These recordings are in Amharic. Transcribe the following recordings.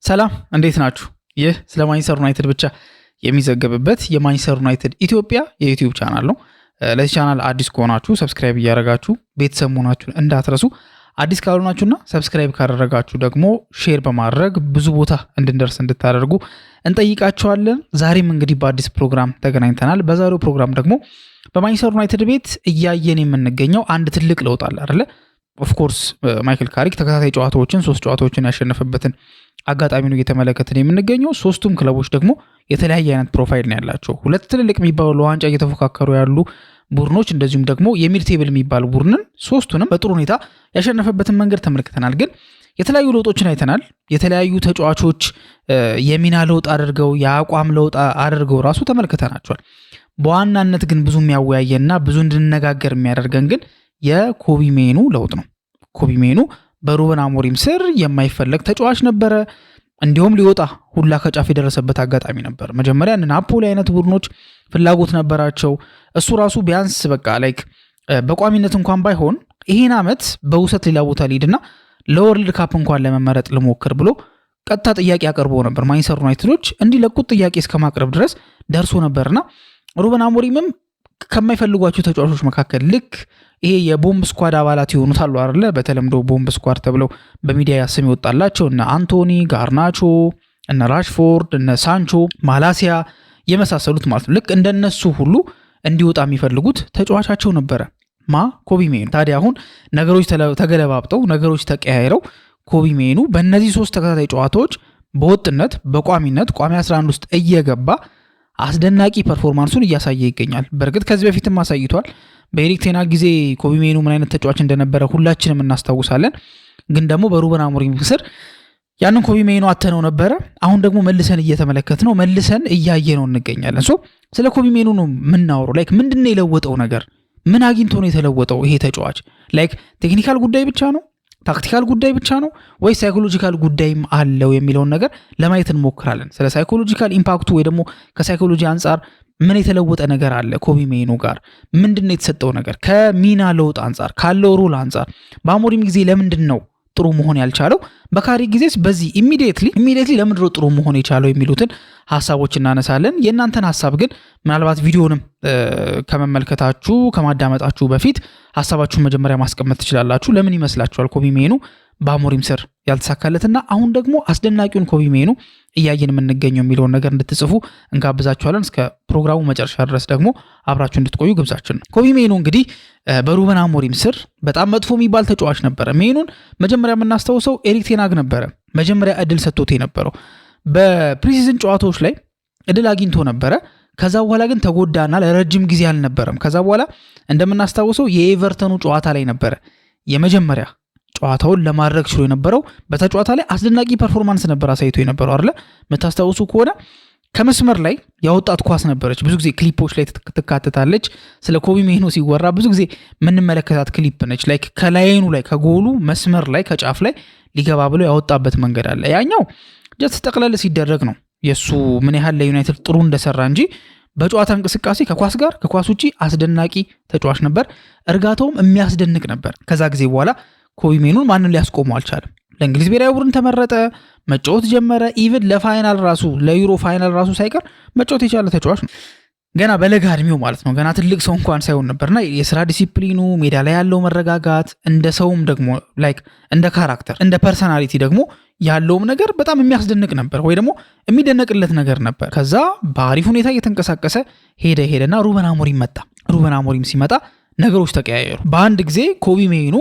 ሰላም እንዴት ናችሁ? ይህ ስለ ማንቸስተር ዩናይትድ ብቻ የሚዘገብበት የማንቸስተር ዩናይትድ ኢትዮጵያ የዩቲዩብ ቻናል ነው። ለዚህ ቻናል አዲስ ከሆናችሁ ሰብስክራይብ እያደረጋችሁ ቤተሰብ መሆናችሁን እንዳትረሱ። አዲስ ካልሆናችሁና ሰብስክራይብ ካደረጋችሁ ደግሞ ሼር በማድረግ ብዙ ቦታ እንድንደርስ እንድታደርጉ እንጠይቃችኋለን። ዛሬም እንግዲህ በአዲስ ፕሮግራም ተገናኝተናል። በዛሬው ፕሮግራም ደግሞ በማንቸስተር ዩናይትድ ቤት እያየን የምንገኘው አንድ ትልቅ ለውጥ አለ አይደለ? ኦፍኮርስ ማይክል ካሪክ ተከታታይ ጨዋታዎችን 3 ጨዋታዎችን ያሸነፈበትን አጋጣሚ ነው እየተመለከትን የምንገኘው። ሶስቱም ክለቦች ደግሞ የተለያየ አይነት ፕሮፋይል ነው ያላቸው። ሁለት ትልልቅ የሚባሉ ለዋንጫ እየተፎካከሩ ያሉ ቡድኖች፣ እንደዚሁም ደግሞ የሚድ ቴብል የሚባል ቡድንን ሶስቱንም በጥሩ ሁኔታ ያሸነፈበትን መንገድ ተመልክተናል። ግን የተለያዩ ለውጦችን አይተናል። የተለያዩ ተጫዋቾች የሚና ለውጥ አድርገው የአቋም ለውጥ አድርገው ራሱ ተመልክተናቸዋል። በዋናነት ግን ብዙ የሚያወያየና ብዙ እንድንነጋገር የሚያደርገን ግን የኮቢ ሜኑ ለውጥ ነው። ኮቢ ሜኑ በሩበን አሞሪም ስር የማይፈለግ ተጫዋች ነበረ። እንዲሁም ሊወጣ ሁላ ከጫፍ የደረሰበት አጋጣሚ ነበር። መጀመሪያ ናፖሊ አይነት ቡድኖች ፍላጎት ነበራቸው። እሱ ራሱ ቢያንስ በቃ ላይክ በቋሚነት እንኳን ባይሆን ይሄን ዓመት በውሰት ሌላ ቦታ ሊሄድና ለወርልድ ካፕ እንኳን ለመመረጥ ልሞክር ብሎ ቀጥታ ጥያቄ አቅርቦ ነበር። ማንቸስተር ዩናይትዶች እንዲለቁት ጥያቄ እስከማቅረብ ድረስ ደርሶ ነበርና ሩበን አሞሪምም ከማይፈልጓቸው ተጫዋቾች መካከል ልክ ይሄ የቦምብ ስኳድ አባላት የሆኑት አሉ አይደለ? በተለምዶ ቦምብ ስኳድ ተብለው በሚዲያ ስም ይወጣላቸው እነ አንቶኒ፣ ጋርናቾ፣ እነ ራሽፎርድ፣ እነ ሳንቾ፣ ማላሲያ የመሳሰሉት ማለት ነው። ልክ እንደነሱ ሁሉ እንዲወጣ የሚፈልጉት ተጫዋቻቸው ነበረ ኮቢ ሜኑ። ታዲያ አሁን ነገሮች ተገለባብጠው ነገሮች ተቀያይረው ኮቢ ሜኑ በእነዚህ 3 ተከታታይ ጨዋታዎች በወጥነት በቋሚነት ቋሚ 11 ውስጥ እየገባ አስደናቂ ፐርፎርማንሱን እያሳየ ይገኛል። በእርግጥ ከዚህ በፊትም አሳይቷል። በኤሪክ ቴና ጊዜ ኮቢ ሜኑ ምን አይነት ተጫዋች እንደነበረ ሁላችንም እናስታውሳለን። ግን ደግሞ በሩበን አሞሪም ስር ያንን ኮቢ ሜኑ አተነው ነበረ። አሁን ደግሞ መልሰን እየተመለከት ነው፣ መልሰን እያየ ነው እንገኛለን። ስለ ኮቢ ሜኑ ነው የምናወራው። ላይክ ምንድነው የለወጠው ነገር? ምን አግኝቶ ነው የተለወጠው ይሄ ተጫዋች? ላይክ ቴክኒካል ጉዳይ ብቻ ነው? ታክቲካል ጉዳይ ብቻ ነው ወይ ሳይኮሎጂካል ጉዳይም አለው የሚለውን ነገር ለማየት እንሞክራለን። ስለ ሳይኮሎጂካል ኢምፓክቱ ወይ ደግሞ ከሳይኮሎጂ አንጻር ምን የተለወጠ ነገር አለ ኮቢ ሜኑ ጋር? ምንድነው የተሰጠው ነገር? ከሚና ለውጥ አንጻር ካለው ሮል አንጻር በአሞሪም ጊዜ ለምንድን ነው ጥሩ መሆን ያልቻለው? በካሪክ ጊዜስ በዚህ ኢሚዲየትሊ ለምንድን ነው ጥሩ መሆን የቻለው የሚሉትን ሀሳቦች እናነሳለን። የእናንተን ሀሳብ ግን ምናልባት ቪዲዮንም ከመመልከታችሁ ከማዳመጣችሁ በፊት ሀሳባችሁን መጀመሪያ ማስቀመጥ ትችላላችሁ። ለምን ይመስላችኋል ኮቢ ሜኑ በአሞሪም ስር ያልተሳካለትና አሁን ደግሞ አስደናቂውን ኮቢ ሜኑ እያየን የምንገኘው የሚለውን ነገር እንድትጽፉ እንጋብዛችኋለን። እስከ ፕሮግራሙ መጨረሻ ድረስ ደግሞ አብራችሁ እንድትቆዩ ግብዛችን ነው። ኮቢ ሜኑ እንግዲህ በሩበን አሞሪም ስር በጣም መጥፎ የሚባል ተጫዋች ነበረ። ሜኑን መጀመሪያ የምናስታውሰው ኤሪክ ቴናግ ነበረ መጀመሪያ እድል ሰጥቶት የነበረው። በፕሪሲዝን ጨዋታዎች ላይ እድል አግኝቶ ነበረ። ከዛ በኋላ ግን ተጎዳና ለረጅም ጊዜ አልነበረም። ከዛ በኋላ እንደምናስታውሰው የኤቨርተኑ ጨዋታ ላይ ነበረ የመጀመሪያ ጨዋታውን ለማድረግ ችሎ የነበረው። በተጨዋታ ላይ አስደናቂ ፐርፎርማንስ ነበር አሳይቶ የነበረው አይደለ? የምታስታውሱ ከሆነ ከመስመር ላይ ያወጣት ኳስ ነበረች። ብዙ ጊዜ ክሊፖች ላይ ትካተታለች። ስለ ኮቢ ሜኑ ሲወራ ብዙ ጊዜ የምንመለከታት ክሊፕ ነች። ላይክ ከላይኑ ላይ ከጎሉ መስመር ላይ ከጫፍ ላይ ሊገባ ብሎ ያወጣበት መንገድ አለ። ያኛው ጀስት ጠቅለል ሲደረግ ነው የሱ ምን ያህል ለዩናይትድ ጥሩ እንደሰራ እንጂ በጨዋታ እንቅስቃሴ ከኳስ ጋር ከኳስ ውጪ አስደናቂ ተጫዋች ነበር። እርጋታውም የሚያስደንቅ ነበር። ከዛ ጊዜ በኋላ ኮቢ ሜኑን ማንን ሊያስቆመው አልቻለም። ለእንግሊዝ ብሔራዊ ቡድን ተመረጠ፣ መጫወት ጀመረ። ኢቭን ለፋይናል ራሱ ለዩሮ ፋይናል ራሱ ሳይቀር መጫወት የቻለ ተጫዋች ነው። ገና በለጋ እድሜው ማለት ነው። ገና ትልቅ ሰው እንኳን ሳይሆን ነበርና የስራ ዲሲፕሊኑ፣ ሜዳ ላይ ያለው መረጋጋት፣ እንደ ሰውም ደግሞ ላይክ እንደ ካራክተር እንደ ፐርሰናሊቲ ደግሞ ያለውም ነገር በጣም የሚያስደንቅ ነበር፣ ወይ ደግሞ የሚደነቅለት ነገር ነበር። ከዛ በአሪፍ ሁኔታ እየተንቀሳቀሰ ሄደና ሩበን አሞሪም መጣ። ሩበን አሞሪም ሲመጣ ነገሮች ተቀያየሩ። በአንድ ጊዜ ኮቢ ሜኑ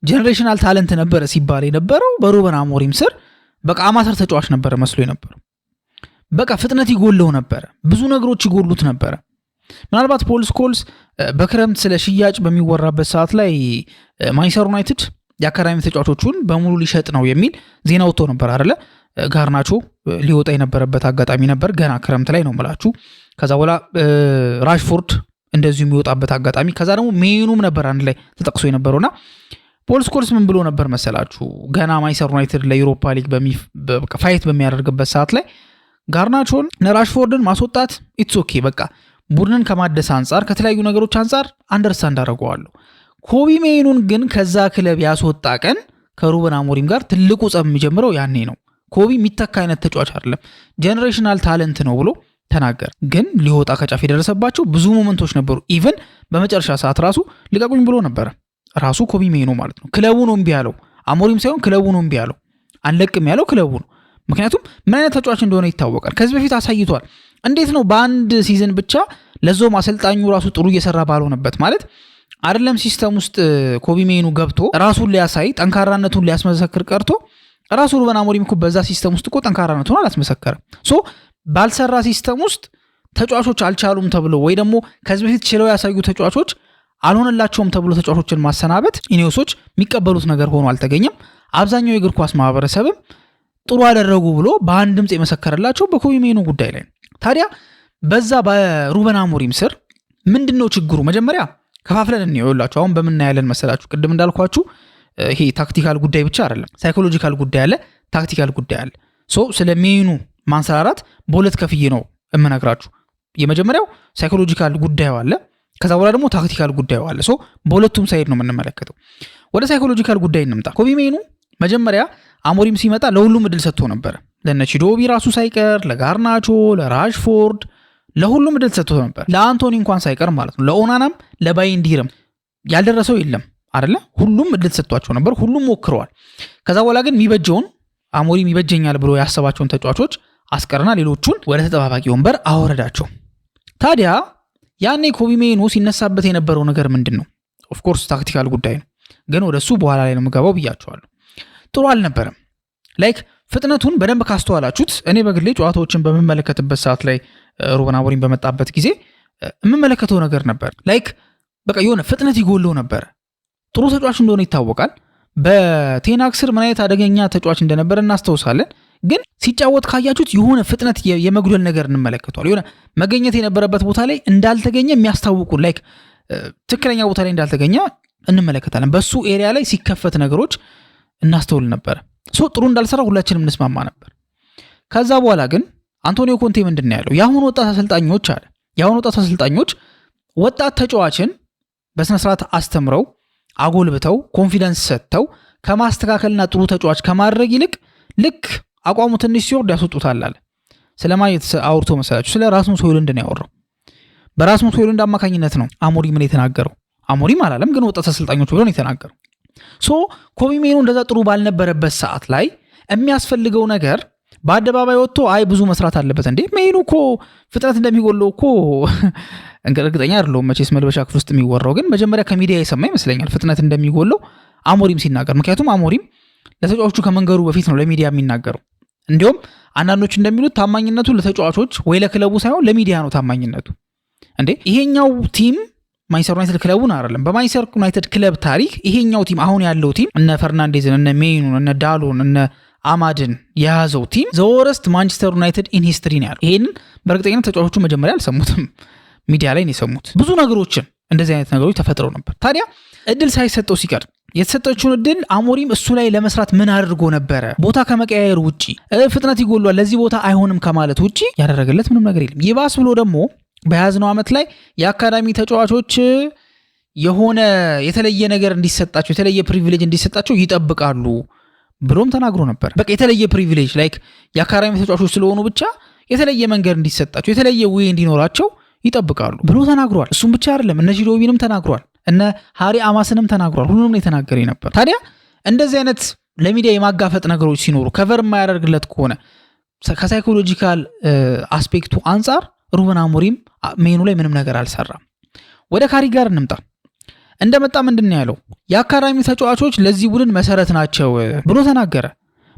ጀነሬሽናል ታለንት ነበረ ሲባል የነበረው በሩበን አሞሪም ስር በቃ አማተር ተጫዋች ነበረ መስሎ የነበረው። በቃ ፍጥነት ይጎለው ነበረ፣ ብዙ ነገሮች ይጎሉት ነበረ። ምናልባት ፖል ስኮልስ በክረምት ስለ ሽያጭ በሚወራበት ሰዓት ላይ ማንቸስተር ዩናይትድ የአካዳሚ ተጫዋቾቹን በሙሉ ሊሸጥ ነው የሚል ዜና ወጥቶ ነበር አይደለ? ጋርናቾ ሊወጣ የነበረበት አጋጣሚ ነበር፣ ገና ክረምት ላይ ነው የምላችሁ። ከዛ በኋላ ራሽፎርድ እንደዚሁ የሚወጣበት አጋጣሚ፣ ከዛ ደግሞ ሜኑም ነበር አንድ ላይ ተጠቅሶ የነበረውና ፖል ስኮልስ ምን ብሎ ነበር መሰላችሁ? ገና ማንቸስተር ዩናይትድ ለዩሮፓ ሊግ ፋይት በሚያደርግበት ሰዓት ላይ ጋርናቾን ራሽፎርድን ማስወጣት ኢትስ ኦኬ፣ በቃ ቡድንን ከማደስ አንጻር ከተለያዩ ነገሮች አንጻር አንደርስታንድ አደርገዋለሁ። ኮቢ ሜኑን ግን ከዛ ክለብ ያስወጣ ቀን ከሩበን አሞሪም ጋር ትልቁ ጸብ የሚጀምረው ያኔ ነው። ኮቢ የሚተካ አይነት ተጫዋች አይደለም፣ ጄኔሬሽናል ታለንት ነው ብሎ ተናገር። ግን ሊወጣ ከጫፍ የደረሰባቸው ብዙ ሞመንቶች ነበሩ። ኢቨን በመጨረሻ ሰዓት ራሱ ልቀቁኝ ብሎ ነበረ። ራሱ ኮቢ ሜይኖ ማለት ነው። ክለቡ ነው እምቢ ያለው፣ አሞሪም ሳይሆን ክለቡ ነው እምቢ ያለው። አንለቅም ያለው ክለቡ ነው። ምክንያቱም ምን አይነት ተጫዋች እንደሆነ ይታወቃል። ከዚህ በፊት አሳይቷል። እንዴት ነው በአንድ ሲዝን ብቻ ለዞም አሰልጣኙ ራሱ ጥሩ እየሰራ ባልሆነበት ማለት አይደለም ሲስተም ውስጥ ኮቢ ሜይኖ ገብቶ ራሱን ሊያሳይ ጠንካራነቱን ሊያስመሰክር ቀርቶ ራሱ ሩበን አሞሪም እኮ በዛ ሲስተም ውስጥ እኮ ጠንካራነቱን አላስመሰከረም። ሶ ባልሰራ ሲስተም ውስጥ ተጫዋቾች አልቻሉም ተብሎ ወይ ደግሞ ከዚህ በፊት ችለው ያሳዩ ተጫዋቾች አልሆነላቸውም ተብሎ ተጫዋቾችን ማሰናበት ኢኔዮሶች የሚቀበሉት ነገር ሆኖ አልተገኘም። አብዛኛው የእግር ኳስ ማህበረሰብም ጥሩ አደረጉ ብሎ በአንድ ድምፅ የመሰከረላቸው በኮቢ ሜይኖ ጉዳይ ላይ። ታዲያ በዛ በሩበን አሞሪም ስር ምንድነው ችግሩ? መጀመሪያ ከፋፍለን እንየውላችሁ። አሁን በምናያለን መሰላችሁ ቅድም እንዳልኳችሁ ይሄ ታክቲካል ጉዳይ ብቻ አይደለም፣ ሳይኮሎጂካል ጉዳይ አለ፣ ታክቲካል ጉዳይ አለ። ሶ ስለ ሜይኖ ማንሰራራት በሁለት ከፍዬ ነው የምነግራችሁ። የመጀመሪያው ሳይኮሎጂካል ጉዳዩ አለ፣ ከዛ በኋላ ደግሞ ታክቲካል ጉዳዩ አለ። ሶ በሁለቱም ሳይድ ነው የምንመለከተው። ወደ ሳይኮሎጂካል ጉዳይ እንምጣ። ኮቢ ሜይኖ መጀመሪያ አሞሪም ሲመጣ ለሁሉም እድል ሰጥቶ ነበር። ለነቺዶቢ ራሱ ሳይቀር፣ ለጋርናቾ፣ ለራሽፎርድ ለሁሉም እድል ሰጥቶ ነበር። ለአንቶኒ እንኳን ሳይቀር ማለት ነው። ለኦናናም ለባይንዲርም ያልደረሰው የለም አይደለ? ሁሉም እድል ሰጥቷቸው ነበር። ሁሉም ሞክረዋል። ከዛ በኋላ ግን የሚበጀውን አሞሪም ይበጀኛል ብሎ ያሰባቸውን ተጫዋቾች አስቀርና ሌሎቹን ወደ ተጠባባቂ ወንበር አወረዳቸው። ታዲያ ያኔ ኮቢ ሜይኖ ሲነሳበት የነበረው ነገር ምንድን ነው? ኦፍኮርስ ታክቲካል ጉዳይ ነው፣ ግን ወደሱ በኋላ ላይ ነው የምገባው ብያቸዋለሁ። ጥሩ አልነበረም። ላይክ ፍጥነቱን በደንብ ካስተዋላችሁት እኔ በግሌ ጨዋታዎችን በምመለከትበት ሰዓት ላይ ሩበን አሞሪም በመጣበት ጊዜ የምመለከተው ነገር ነበር። ላይክ በቃ የሆነ ፍጥነት ይጎለው ነበር። ጥሩ ተጫዋች እንደሆነ ይታወቃል። በቴናክ ስር ምን አይነት አደገኛ ተጫዋች እንደነበረ እናስታውሳለን። ግን ሲጫወት ካያችሁት የሆነ ፍጥነት የመጉደል ነገር እንመለከቷል። የሆነ መገኘት የነበረበት ቦታ ላይ እንዳልተገኘ የሚያስታውቁ ላይክ ትክክለኛ ቦታ ላይ እንዳልተገኘ እንመለከታለን። በሱ ኤሪያ ላይ ሲከፈት ነገሮች እናስተውል ነበር። ጥሩ እንዳልሰራ ሁላችንም እንስማማ ነበር። ከዛ በኋላ ግን አንቶኒዮ ኮንቴ ምንድን ያለው የአሁኑ ወጣት አሰልጣኞች አለ የአሁኑ ወጣት አሰልጣኞች ወጣት ተጫዋችን በስነስርዓት አስተምረው አጎልብተው ኮንፊደንስ ሰጥተው ከማስተካከልና ጥሩ ተጫዋች ከማድረግ ይልቅ ልክ አቋሙ ትንሽ ሲወርድ ያስወጡታል አለ። ስለማየት አውርቶ መሰላችሁ ስለ ራስሙስ ሆይሉንድ ነው ያወራው። በራስሙስ ሆይሉንድ አማካኝነት ነው አሞሪም ምን የተናገረው። አሞሪም አላለም ግን ወጣት አሰልጣኞች ብሎ ነው የተናገረው። ኮቢ ሜይኖ እንደዛ ጥሩ ባልነበረበት ሰዓት ላይ የሚያስፈልገው ነገር በአደባባይ ወጥቶ አይ ብዙ መስራት አለበት። እንዴ ሜይኖ እኮ ፍጥነት እንደሚጎለው እኮ እርግጠኛ አይደለሁም መቼስ መልበሻ ክፍል ውስጥ የሚወራው፣ ግን መጀመሪያ ከሚዲያ የሰማ ይመስለኛል ፍጥነት እንደሚጎለው አሞሪም ሲናገር። ምክንያቱም አሞሪም ለተጫዋቾቹ ከመንገሩ በፊት ነው ለሚዲያ የሚናገረው። እንዲሁም አንዳንዶች እንደሚሉት ታማኝነቱ ለተጫዋቾች ወይ ለክለቡ ሳይሆን ለሚዲያ ነው ታማኝነቱ። እንዴ ይሄኛው ቲም ማንቸስተር ዩናይትድ ክለቡን አይደለም። በማንቸስተር ዩናይትድ ክለብ ታሪክ ይሄኛው ቲም አሁን ያለው ቲም እነ ፈርናንዴዝን እነ ሜይኑን እነ ዳሎን እነ አማድን የያዘው ቲም ዘ ወረስት ማንቸስተር ዩናይትድ ኢን ሂስትሪ ነው ያለው። ይሄንን በእርግጠኝነት ተጫዋቾቹ መጀመሪያ አልሰሙትም፣ ሚዲያ ላይ ነው የሰሙት። ብዙ ነገሮችን እንደዚህ አይነት ነገሮች ተፈጥረው ነበር። ታዲያ እድል ሳይሰጠው ሲቀር የተሰጠችውን እድል አሞሪም እሱ ላይ ለመስራት ምን አድርጎ ነበረ? ቦታ ከመቀያየር ውጪ ፍጥነት ይጎሏል ለዚህ ቦታ አይሆንም ከማለት ውጪ ያደረገለት ምንም ነገር የለም። ይባስ ብሎ ደግሞ በያዝነው ዓመት ላይ የአካዳሚ ተጫዋቾች የሆነ የተለየ ነገር እንዲሰጣቸው የተለየ ፕሪቪሌጅ እንዲሰጣቸው ይጠብቃሉ ብሎም ተናግሮ ነበር። በቃ የተለየ ፕሪቪሌጅ ላይክ የአካዳሚ ተጫዋቾች ስለሆኑ ብቻ የተለየ መንገድ እንዲሰጣቸው የተለየ ወይ እንዲኖራቸው ይጠብቃሉ ብሎ ተናግሯል። እሱም ብቻ አይደለም እነ ቺዶቢንም ተናግሯል፣ እነ ሃሪ አማስንም ተናግሯል። ሁሉንም ነው የተናገረ ነበር። ታዲያ እንደዚህ አይነት ለሚዲያ የማጋፈጥ ነገሮች ሲኖሩ ከቨር የማያደርግለት ከሆነ ከሳይኮሎጂካል አስፔክቱ አንጻር ሩበን አሞሪም ሜይኖ ላይ ምንም ነገር አልሰራም። ወደ ካሪ ጋር እንምጣ። እንደመጣ ምንድን ያለው የአካዳሚ ተጫዋቾች ለዚህ ቡድን መሰረት ናቸው ብሎ ተናገረ።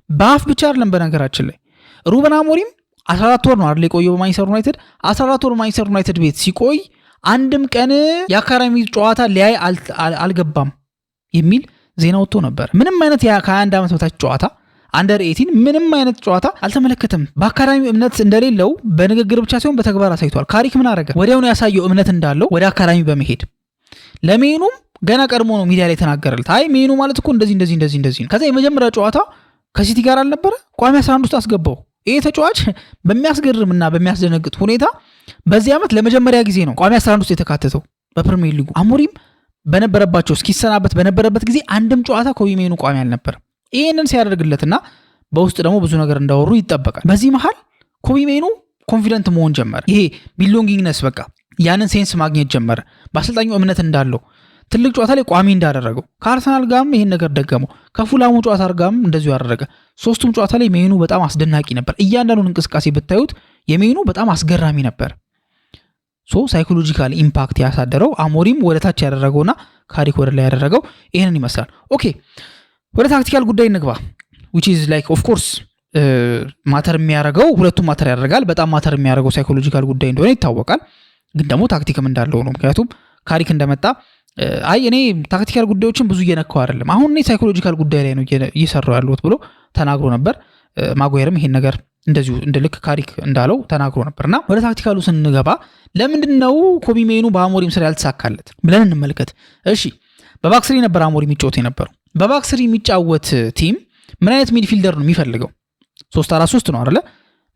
በአፍ ብቻ አይደለም። በነገራችን ላይ ሩበን አሞሪም 14 ወር ነው አይደል የቆየው በማንቸስተር ዩናይትድ። 14 ወር ማንቸስተር ዩናይትድ ቤት ሲቆይ አንድም ቀን የአካዳሚ ጨዋታ ሊያይ አልገባም የሚል ዜና ወጥቶ ነበር። ምንም አይነት ከ21 ዓመት በታች ጨዋታ አንደር 18 ምንም አይነት ጨዋታ አልተመለከተም። በአካዳሚ እምነት እንደሌለው በንግግር ብቻ ሳይሆን በተግባር አሳይቷል። ካሪክ ምን አደረገ? ወዲያውኑ ያሳየው እምነት እንዳለው ወደ አካዳሚ በመሄድ ለሜይኑም ገና ቀድሞ ነው ሚዲያ ላይ ተናገረለት። አይ ሜይኑ ማለት እኮ እንደዚህ ነው። ከዛ የመጀመሪያ ጨዋታ ከሲቲ ጋር አልነበረ ቋሚ 11 ውስጥ አስገባው። ይሄ ተጫዋች በሚያስገርምና በሚያስደነግጥ ሁኔታ በዚህ ዓመት ለመጀመሪያ ጊዜ ነው ቋሚ 11 ውስጥ የተካተተው በፕሪሚየር ሊጉ። አሞሪም በነበረባቸው እስኪሰናበት በነበረበት ጊዜ አንድም ጨዋታ ኮቢ ሜይኑ ቋሚ አልነበረም። ይሄንን ሲያደርግለትና በውስጥ ደግሞ ብዙ ነገር እንዳወሩ ይጠበቃል። በዚህ መሃል ኮቢ ሜኑ ኮንፊደንት መሆን ጀመረ። ይሄ ቢሎንጊንግነስ በቃ ያንን ሴንስ ማግኘት ጀመረ። በአሰልጣኙ እምነት እንዳለው ትልቅ ጨዋታ ላይ ቋሚ እንዳደረገው ከአርሰናል ጋርም ይሄን ነገር ደገመው። ከፉላሙ ጨዋታ ጋርም እንደዚሁ ያደረገ። ሶስቱም ጨዋታ ላይ ሜኑ በጣም አስደናቂ ነበር። እያንዳንዱን እንቅስቃሴ ብታዩት የሜኑ በጣም አስገራሚ ነበር። ሳይኮሎጂካል ኢምፓክት ያሳደረው አሞሪም ወደ ታች ያደረገውና ካሪክ ወደ ላይ ያደረገው ይሄንን ይመስላል። ኦኬ ወደ ታክቲካል ጉዳይ እንግባ። which is like of course ማተር የሚያደርገው ሁለቱም ማተር ያደርጋል። በጣም ማተር የሚያደርገው ሳይኮሎጂካል ጉዳይ እንደሆነ ይታወቃል። ግን ደግሞ ታክቲክም እንዳለው ነው። ምክንያቱም ካሪክ እንደመጣ እኔ ታክቲካል ጉዳዮችን ብዙ እየነካው አይደለም፣ አሁን እኔ ሳይኮሎጂካል ጉዳይ ላይ ነው እየሰራው ያለሁት ብሎ ተናግሮ ነበር። ማጓየርም ይሄን ነገር እንደዚሁ ልክ ካሪክ እንዳለው ተናግሮ ነበርና ወደ ታክቲካሉ ስንገባ ለምንድነው ኮቢ ሜኑ በአሞሪም ስራ ያልተሳካለት ብለን እንመልከት። እሺ በባክስሪ ነበር አሞሪም የሚጫወት የነበረው። በባክስሪ የሚጫወት ቲም ምን አይነት ሚድፊልደር ነው የሚፈልገው? 3-4-3 ነው አይደለ?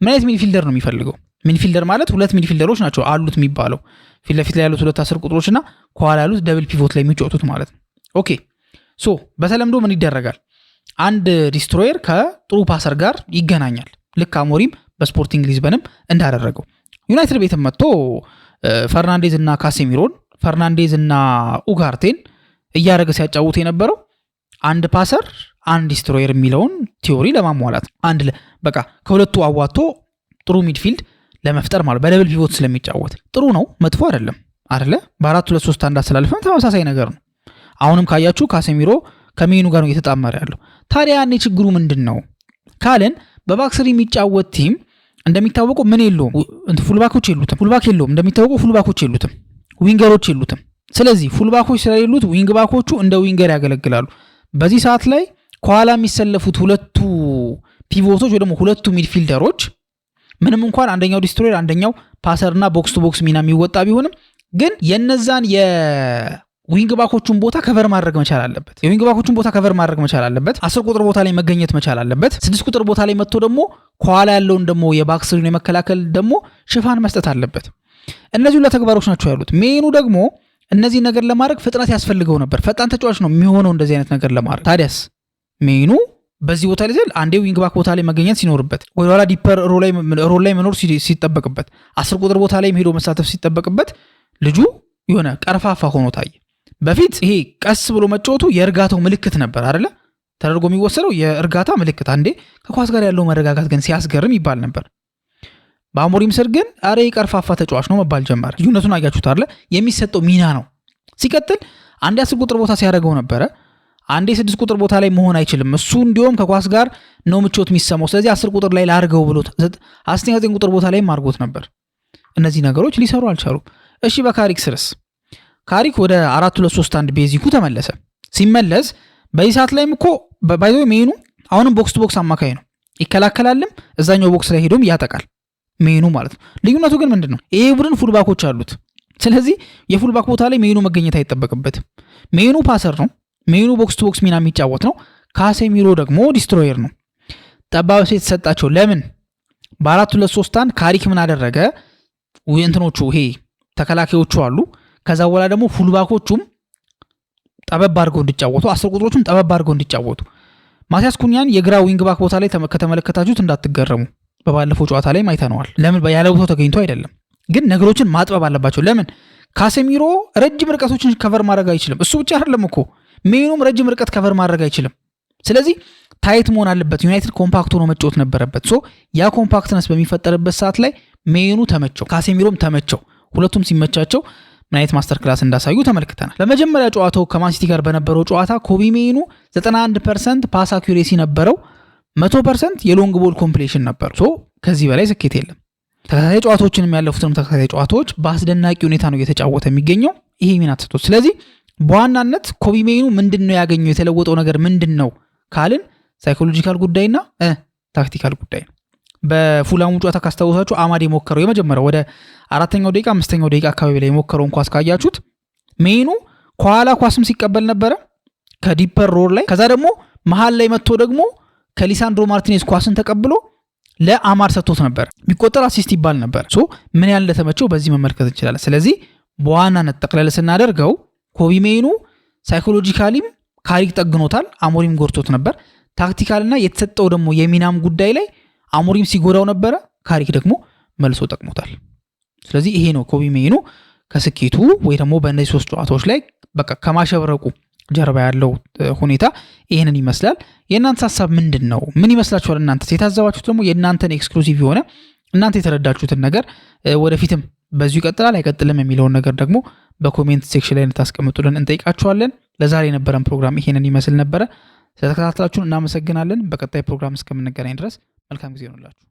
ምን አይነት ሚድፊልደር ነው የሚፈልገው? ሚድፊልደር ማለት ሁለት ሚድፊልደሮች ናቸው አሉት የሚባለው። ፊት ለፊት ላይ ያሉት ሁለት 10 ቁጥሮችና ከኋላ ያሉት ደብል ፒቮት ላይ የሚጫወቱት ማለት ነው። ኦኬ በተለምዶ ምን ይደረጋል? አንድ ዲስትሮየር ከጥሩ ፓሰር ጋር ይገናኛል። ልክ አሞሪም በስፖርቲንግ ሊዝበንም እንዳደረገው ዩናይትድ ቤትም መጥቶ ፈርናንዴዝ እና ካሴሚሮን ፈርናንዴዝ እና ኡጋርቴን እያደረገ ሲያጫውት የነበረው አንድ ፓሰር አንድ ዲስትሮየር የሚለውን ቲዮሪ ለማሟላት አንድ በቃ ከሁለቱ አዋጥቶ ጥሩ ሚድፊልድ ለመፍጠር ማለት በደብል ፒቮት ስለሚጫወት ጥሩ ነው፣ መጥፎ አይደለም አይደለ? በ4-2-3-1 አሰላልፈን ተመሳሳይ ነገር ነው። አሁንም ካያችሁ ካሴሚሮ ከሜኑ ጋር ነው እየተጣመረ ያለው። ታዲያ ያኔ ችግሩ ምንድነው ካለን በባክስሪ የሚጫወት ቲም እንደሚታወቀው ምን የለውም፣ ፉልባኮች የሉትም። ፉልባክ የለውም እንደሚታወቀው፣ ፉልባኮች የሉትም፣ ዊንገሮች የሉትም። ስለዚህ ፉልባኮች ስለሌሉት ዊንግ ባኮቹ እንደ ዊንገር ያገለግላሉ። በዚህ ሰዓት ላይ ከኋላ የሚሰለፉት ሁለቱ ፒቮቶች ወይ ደግሞ ሁለቱ ሚድፊልደሮች ምንም እንኳን አንደኛው ዲስትሮየር አንደኛው ፓሰርና ቦክስ ቱ ቦክስ ሚና የሚወጣ ቢሆንም ግን የነዛን የዊንግ ባኮቹን ቦታ ከቨር ማድረግ መቻል አለበት። የዊንግ ባኮቹን ቦታ ከቨር ማድረግ መቻል አለበት። 10 ቁጥር ቦታ ላይ መገኘት መቻል አለበት። 6 ቁጥር ቦታ ላይ መጥቶ ደግሞ ከኋላ ያለውን ደግሞ የባክስሪን የመከላከል ደግሞ ሽፋን መስጠት አለበት። እነዚህ ሁሉ ተግባሮች ናቸው ያሉት። ሜኑ ደግሞ እነዚህ ነገር ለማድረግ ፍጥነት ያስፈልገው ነበር። ፈጣን ተጫዋች ነው የሚሆነው እንደዚህ አይነት ነገር ለማድረግ። ታዲያስ ሜኑ በዚህ ቦታ ላይ አንዴ ዊንግ ባክ ቦታ ላይ መገኘት ሲኖርበት፣ ወደ ኋላ ዲፐር ሮል ላይ መኖር ሲጠበቅበት፣ 10 ቁጥር ቦታ ላይ ሄዶ መሳተፍ ሲጠበቅበት ልጁ የሆነ ቀርፋፋ ሆኖ ታየ። በፊት ይሄ ቀስ ብሎ መጫወቱ የእርጋታው ምልክት ነበር አይደለ? ተደርጎ የሚወሰደው የእርጋታ ምልክት። አንዴ ከኳስ ጋር ያለው መረጋጋት ግን ሲያስገርም ይባል ነበር። በአሞሪም ስር ግን አሬ ቀርፋፋ ተጫዋች ነው መባል ጀመረ። ልዩነቱን አያችሁት አይደለ? የሚሰጠው ሚና ነው። ሲቀጥል አንዴ 10 ቁጥር ቦታ ሲያደርገው ነበረ፣ አንዴ 6 ቁጥር ቦታ ላይ መሆን አይችልም። እሱ እንዲሁም ከኳስ ጋር ነው ምቾት የሚሰማው። ስለዚህ 10 ቁጥር ላይ ላርገው ብሎ 9 ቁጥር ቦታ ላይ ማርጎት ነበር። እነዚህ ነገሮች ሊሰሩ አልቻሉም። እሺ በካሪክ ስርስ? ካሪክ ወደ 4-2-3-1 ቤዚኩ ተመለሰ። ሲመለስ በዚህ ሰዓት ላይም እኮ ባይዞ ሜኑ አሁንም ቦክስ ቱ ቦክስ አማካይ ነው፣ ይከላከላልም፣ እዛኛው ቦክስ ላይ ሄዶም ያጠቃል ሜኑ ማለት ነው። ልዩነቱ ግን ምንድነው? ይሄ ቡድን ፉልባኮች አሉት። ስለዚህ የፉልባክ ቦታ ላይ ሜኑ መገኘት አይጠበቅበትም። ሜኑ ፓሰር ነው። ሜኑ ቦክስ ቱ ቦክስ ሚና የሚጫወት ነው። ካሴሚሮ ደግሞ ዲስትሮየር ነው። ጠባብ ሴት ተሰጣቸው። ለምን? በ4-2-3-1 ካሪክ ምን አደረገ? እንትኖቹ ይሄ ተከላካዮቹ አሉ። ከዛ በኋላ ደግሞ ፉልባኮቹም ጠበብ አድርገው እንዲጫወቱ፣ 10 ቁጥሮቹም ጠበብ አድርገው እንዲጫወቱ። ማቲያስ ኩኛን የግራ ዊንግ ባክ ቦታ ላይ ከተመለከታችሁት እንዳትገረሙ። በባለፈው ጨዋታ ላይ አይተነዋል። ለምን? ያለ ቦታው ተገኝቶ አይደለም፣ ግን ነገሮችን ማጥበብ አለባቸው። ለምን? ካሴሚሮ ረጅም ርቀቶችን ከቨር ማድረግ አይችልም። እሱ ብቻ አይደለም እኮ ሜኑም ረጅም ርቀት ከቨር ማድረግ አይችልም። ስለዚህ ታይት መሆን አለበት። ዩናይትድ ኮምፓክት ሆኖ መጫወት ነበረበት። ያ ኮምፓክትነስ በሚፈጠርበት ሰዓት ላይ ሜኑ ተመቸው፣ ካሴሚሮም ተመቸው። ሁለቱም ሲመቻቸው ምን አይነት ማስተር ክላስ እንዳሳዩ ተመልክተናል። በመጀመሪያ ጨዋታው ከማንሲቲ ጋር በነበረው ጨዋታ ኮቢ ሜኑ 91% ፓስ አኩሬሲ ነበረው፣ 100% የሎንግ ቦል ኮምፕሌሽን ነበሩ። ከዚህ በላይ ስኬት የለም። ተከታታይ ጨዋታዎችን የሚያለፉትንም ተከታታይ ጨዋታዎች በአስደናቂ ሁኔታ ነው እየተጫወተ የሚገኘው ይሄ ሚና ተሰጥቶት። ስለዚህ በዋናነት ኮቢ ሜኑ ምንድነው ያገኘው? የተለወጠው ነገር ምንድነው ካልን ሳይኮሎጂካል ጉዳይና ታክቲካል ጉዳይ ነው። በፉላሙ ጨዋታ ካስታወሳችሁ አማድ የሞከረው የመጀመሪያው ወደ 4ኛው ደቂቃ 5ኛው ደቂቃ አካባቢ ላይ የሞከረውን ኳስ ካያችሁት ሜኑ ከኋላ ኳስም ሲቀበል ነበረ ከዲፐር ሮል ላይ። ከዛ ደግሞ መሃል ላይ መጥቶ ደግሞ ከሊሳንድሮ ማርቲኔዝ ኳስን ተቀብሎ ለአማድ ሰጥቶት ነበር። ቢቆጠር አሲስት ይባል ነበር። ምን ያህል እንደተመቸው በዚህ መመልከት እንችላለን። ስለዚህ በዋናነት ጠቅለል ስናደርገው ኮቢ ሜኑ ሳይኮሎጂካሊም ካሪክ ጠግኖታል፣ አሞሪም ጎርቶት ነበር። ታክቲካልና የተሰጠው ደግሞ የሚናም ጉዳይ ላይ አሞሪም ሲጎዳው ነበረ፣ ካሪክ ደግሞ መልሶ ጠቅሞታል። ስለዚህ ይሄ ነው ኮቢ ሜይኖ ከስኬቱ ወይ ደግሞ በእነዚህ 3 ጨዋታዎች ላይ በቃ ከማሸብረቁ ጀርባ ያለው ሁኔታ ይሄንን ይመስላል። የእናንተ ሐሳብ ምንድነው? ምን ይመስላችኋል? እናንተ የታዘባችሁት ደግሞ የእናንተን ኤክስክሉሲቭ የሆነ እናንተ የተረዳችሁትን ነገር ወደፊትም በዚሁ ይቀጥላል አይቀጥልም የሚለውን ነገር ደግሞ በኮሜንት ሴክሽን ላይ እንድታስቀምጡልን እንጠይቃችኋለን። ለዛሬ የነበረን ፕሮግራም ይሄንን ይመስል ነበረ። ስለተከታተላችሁን እናመሰግናለን። በቀጣይ ፕሮግራም እስከምንገናኝ ድረስ መልካም ጊዜ ይሁንላችሁ።